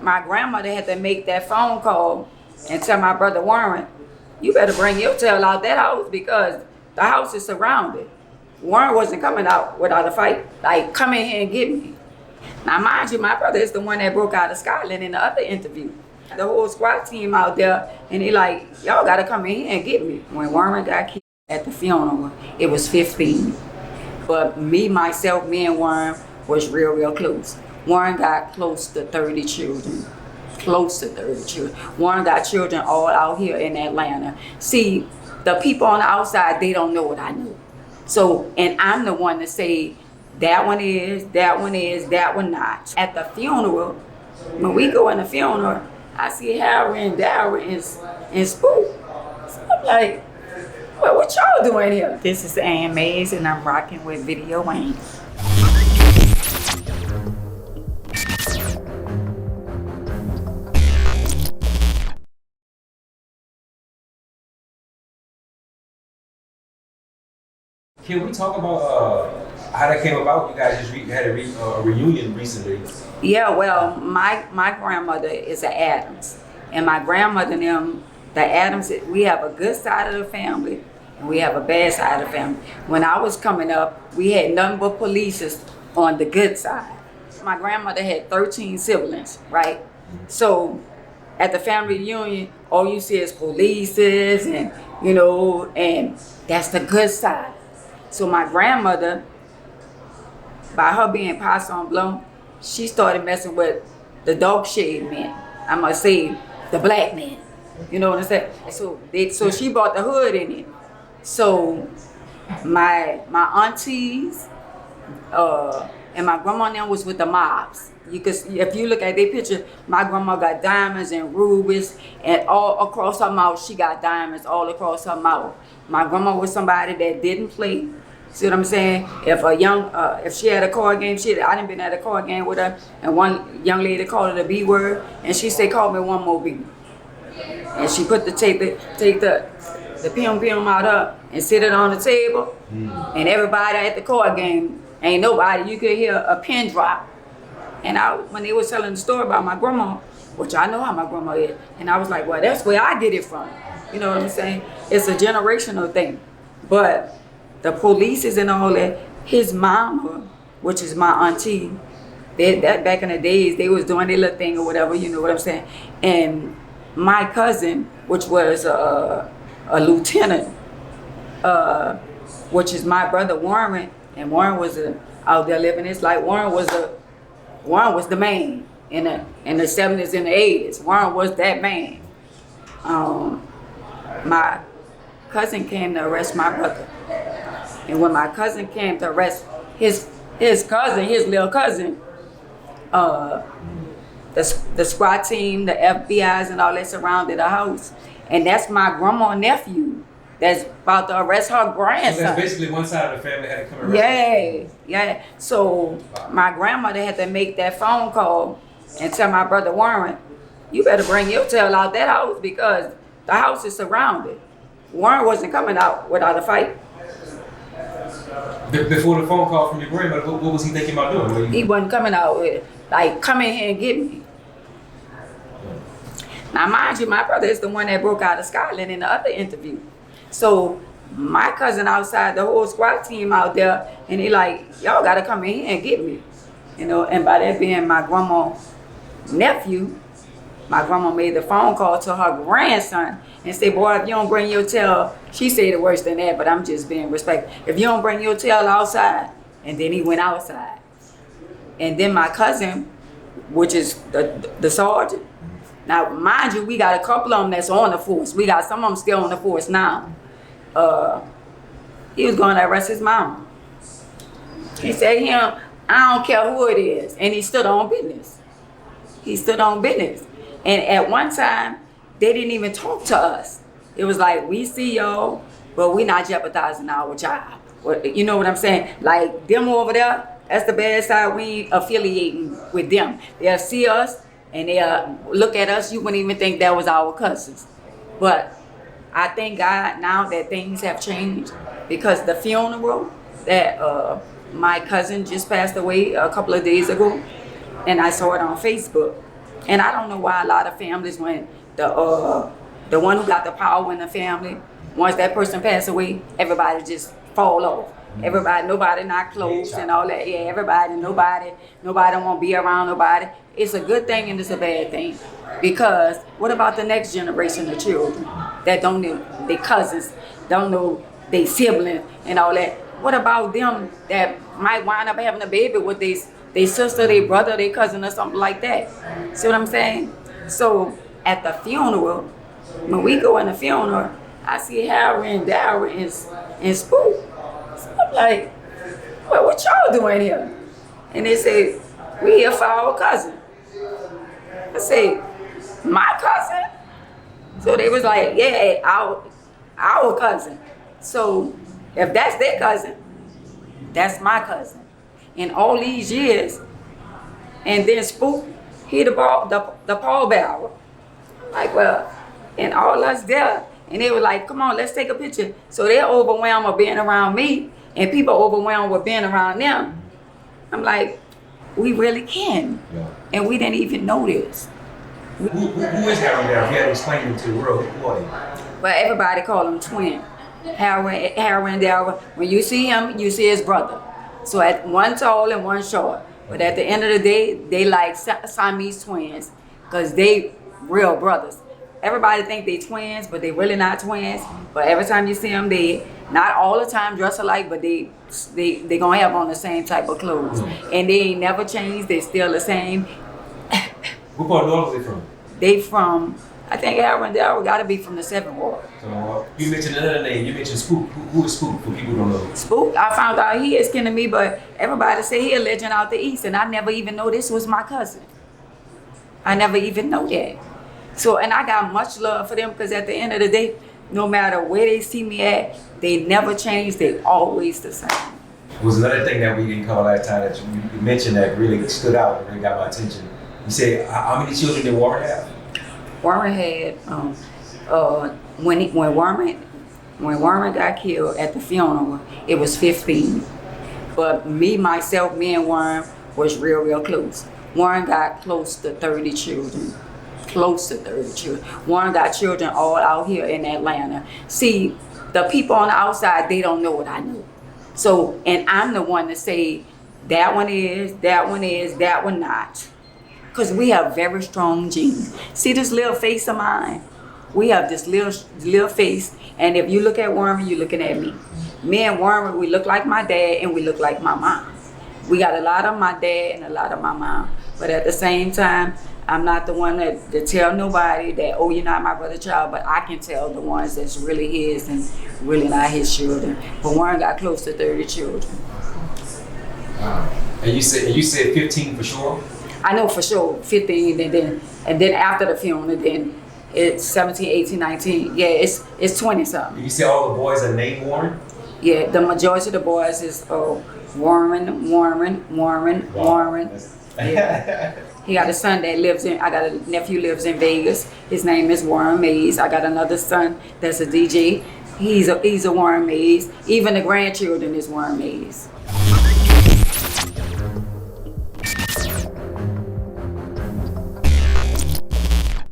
my grandmother had to make that phone call and tell my brother Warren, you better bring your tail out that house because the house is surrounded. Warren wasn't coming out without a fight. Like, come in here and get me. Now, mind you, my brother is the one that broke out of Scotland in the other interview. The whole squad team out there, and they like, y'all gotta come in here and get me. When Warren got killed at the funeral, it was 15. But me and Warren was real close. Warren got close to 30 children. Close to 30 children. Warren got children all out here in Atlanta. See, the people on the outside, they don't know what I know. So, and I'm the one to say, that one is, that one not. At the funeral, when we go in the funeral, I see Harry and Darold and Spook. So I'm like, well, what y'all doing here? This is Ann Mays, and I'm rocking with Video Wayne. Can we talk about how that came about? You guys just had a reunion recently. Yeah, well, my grandmother is an Adams, and my grandmother and them, the Adams, we have a good side of the family, and we have a bad side of the family. When I was coming up, we had nothing but police on the good side. My grandmother had 13 siblings, right? So at the family reunion, all you see is police and, and that's the good side. So my grandmother, by her being Poisson Blanc, she started messing with the dark shade men. I must say, the black men. You know what I'm saying? So she brought the hood in it. So my aunties and my grandma now was with the mobs. If you look at their picture, my grandma got diamonds and rubies, and all across her mouth, she got diamonds all across her mouth. My grandma was somebody that didn't play. See what I'm saying? If she had a card game, I done been at a card game with her, and one young lady called her the B word, and she said, call me one more B. And she put take the PM out up and sit it on the table, and everybody at the card game, ain't nobody, you could hear a pin drop. And when they was telling the story about my grandma, which I know how my grandma is, and I was like, well, that's where I get it from. You know what I'm saying? It's a generational thing. But the police and all that, his mama, which is my auntie, that back in the days, they was doing their little thing or whatever, you know what I'm saying? And my cousin, which was a lieutenant, which is my brother Warren, and Warren was out there living his life. Warren was the man in the 70s and the 80s. Warren was that man. My cousin came to arrest my brother. And when my cousin came to arrest his little cousin, the SWAT team, the FBI's and all that surrounded the house. And that's my grandma and nephew that's about to arrest her grandson. So that's basically one side of the family had to come arrest. Yeah. So my grandmother had to make that phone call and tell my brother Warren, you better bring your tail out that house because the house is surrounded. Warren wasn't coming out without a fight. Before the phone call from your grandmother, what was he thinking about doing? He wasn't coming out with it. Like, come in here and get me. Now, mind you, my brother is the one that broke out of Scotland in the other interview. So my cousin outside, the whole squad team out there, and he like, y'all gotta come in here and get me. And by that being my grandma's nephew, my grandma made the phone call to her grandson and said, boy, if you don't bring your tail, she said it worse than that, but I'm just being respectful. If you don't bring your tail outside, and then he went outside. And then my cousin, which is the sergeant, now mind you, we got a couple of them that's on the force. We got some of them still on the force now. He was going to arrest his mom. He said, I don't care who it is. And he stood on business. And at one time, they didn't even talk to us. It was like, we see y'all, but we not jeopardizing our job. You know what I'm saying? Like, them over there, that's the bad side. We ain't affiliating with them. They'll see us, and they'll look at us. You wouldn't even think that was our cousins. But I thank God now that things have changed, because the funeral that my cousin just passed away a couple of days ago, and I saw it on Facebook. And I don't know why a lot of families, when the one who got the power in the family, once that person passed away, everybody just fall off. Everybody, nobody not close and all that. Yeah, everybody, nobody won't be around nobody. It's a good thing and it's a bad thing. Because what about the next generation of children that don't know their cousins, don't know their siblings and all that? What about them that might wind up having a baby with their sister, their brother, their cousin or something like that? See what I'm saying? So at the funeral, when we go in the funeral, I see Harry and Darold and Spook. So I'm like, well, what y'all doing here? And they say, we here for our cousin. I say, my cousin? So they was like, yeah, our cousin. So if that's their cousin, that's my cousin. In all these years, and then Spook, he the pallbearer. Like, well, and all us there. And they were like, come on, let's take a picture. So they're overwhelmed with being around me, and people overwhelmed with being around them. I'm like, we really can. Yeah. And we didn't even know this. Who is Harry Darold? You had to explain him to the world. Who are they? But everybody call him twin. Harry and Darold. When you see him, you see his brother. So at one tall and one short. But at the end of the day, they like Siamese twins, because they real brothers. Everybody think they twins, but they really not twins. But every time you see them, they not all the time dress alike, but they gonna have on the same type of clothes. And they ain't never changed. They still the same. What part of New Orleans are they from? They from, I think Harry and Darold gotta be from the 7th Ward. So, you mentioned another name. You mentioned Spook. Who is Spook for people who don't know? Spook, I found out he is kin to me, but everybody say he a legend out the East, and I never even know this was my cousin. I never even know that. So, and I got much love for them, because at the end of the day, no matter where they see me at, they never change. They always the same. Was another thing that we didn't cover last time that you mentioned that really stood out and really got my attention. You said, how many children did Warren have? Warren had, when Warren got killed at the funeral, it was 15. But me and Warren was real close. Warren got close to 30 children. Close to 30 children. Warren got children all out here in Atlanta. See, the people on the outside, they don't know what I know. So, and I'm the one to say, that one is, that one not. Because we have very strong genes. See this little face of mine? We have this little face. And if you look at Warren, you're looking at me. Me and Warren, we look like my dad and we look like my mom. We got a lot of my dad and a lot of my mom. But at the same time, I'm not the one to tell nobody that, oh, you're not my brother's child, but I can tell the ones that's really his and really not his children. But Warren got close to 30 children. Wow. And you said 15 for sure? I know for sure 15, and then after the funeral, then it's 17, 18, 19. Yeah, it's 20 something. You said all the boys are named Warren? Yeah, the majority of the boys is Warren. Wow. Yeah. He got a son that lives in, I got a nephew lives in Vegas. His name is Warren Mays. I got another son that's a DJ. He's a Warren Mays. Even the grandchildren is Warren Mays.